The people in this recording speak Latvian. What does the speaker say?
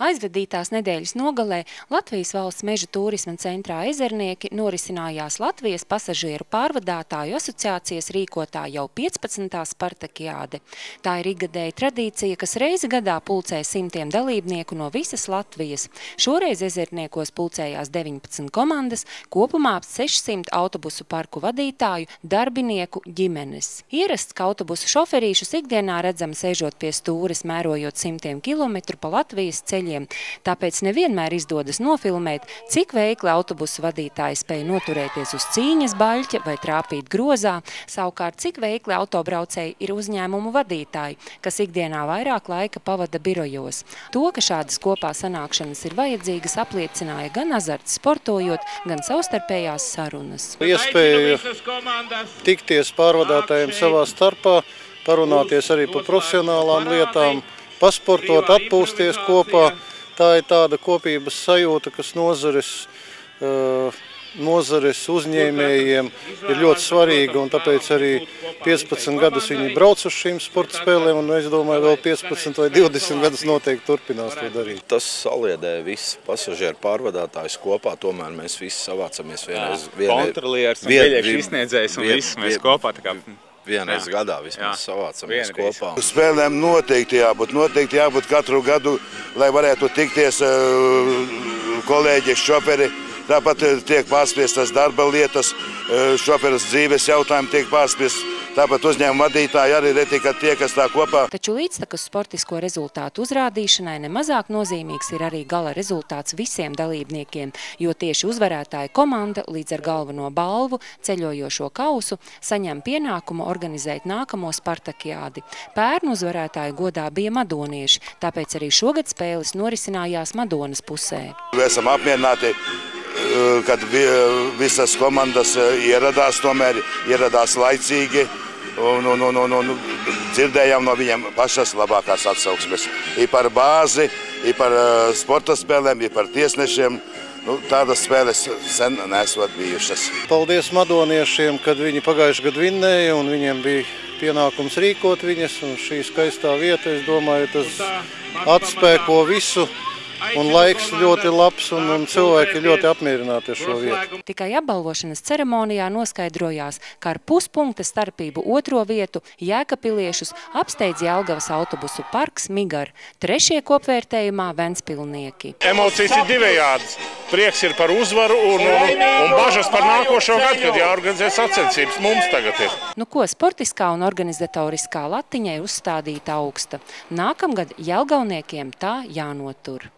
Aizvadītās nedēļas nogalē Latvijas valsts meža turisma centrā Ezernieki norisinājās Latvijas pasažieru pārvadātāju asociācijas rīkotā jau 15. Spartakiāde. Tā ir ikgadēja tradīcija, kas reizi gadā pulcē simtiem dalībnieku no visas Latvijas. Šoreiz Ezerniekos pulcējās 19 komandas, kopumā ap 600 autobusu parku vadītāju, darbinieku, ģimenes. Ierasts, ka autobusu šoferīšus ikdienā redzam sēžot pie stūres, mērojot simtiem kilometru pa Latvijas ceļiem. Tāpēc nevienmēr izdodas nofilmēt, cik veikli autobusu vadītāji spēj noturēties uz cīņas baļķa vai trāpīt grozā, savukārt cik veikli autobraucēji ir uzņēmumu vadītāji, kas ikdienā vairāk laika pavada birojos. To, ka šādas kopā sanākšanas ir vajadzīgas, apliecināja gan azarts sportojot, gan savstarpējās sarunas. Iespēja tikties pārvadātājiem savā starpā, parunāties arī par profesionālām lietām, pasportot, atpūsties kopā. Tā ir tāda kopības sajūta, kas nozares uzņēmējiem ir ļoti svarīga, un tāpēc arī 15 gadus viņi brauc uz šīm sporta spēlēm, un es domāju, vēl 15 vai 20 gadus noteikti turpinās to darīt. Tas saliedē visus pasažieru pārvadātājus kopā, tomēr mēs visi savācamies vienreiz. Kontrolieris un biļešu izsniedzējs un viss mēs kopā. Vienreiz gadā vismaz savācamies kopā. Spēlēm noteikti jābūt katru gadu, lai varētu tikties kolēģi, šoferi. Tāpat tiek pārspriestas darba lietas, šoferas dzīves jautājumi tiek pārspriestas. Tāpat uzņēmuma vadītāji arī ir tikai tie, kas tā kopā. Taču līdztekus sportisko rezultātu uzrādīšanai nemazāk nozīmīgs ir arī gala rezultāts visiem dalībniekiem, jo tieši uzvarētāja komanda līdz ar galveno balvu, ceļojošo kausu, saņem pienākumu organizēt nākamo Spartakiādi. Pērn uzvarētāju godā bija madonieši, tāpēc arī šogad spēles norisinājās Madonas pusē. Esam apmierināti, kad visas komandas ieradās laicīgi un dzirdējām no viņiem pašas labākās atsauksmes. Ir par bāzi, ir par sporta spēlēm, ir par tiesnešiem. Tādas spēles sen nesot bijušas. Paldies madoniešiem, kad viņi pagājuši gadu vinnēja un viņiem bija pienākums rīkot viņas. Un šī skaistā vieta, es domāju, tas atspēko visu. Un laiks ļoti labs, un cilvēki ļoti apmierināti ar šo vietu. Tikai apbalvošanas ceremonijā noskaidrojās, ka ar puspunkta starpību otro vietu Jēkabpiliešus apsteidz Jelgavas autobusu parks Migar, trešie kopvērtējumā Ventspilnieki. Emocijas ir divējādas. Prieks ir par uzvaru un bažas par nākošo gadu, kad jāorganizē sacensības. Mums tagad ir. Nu ko, sportiskā un organizatoriskā latiņa ir uzstādīta augsta. Nākamgad jelgavniekiem tā jānotur.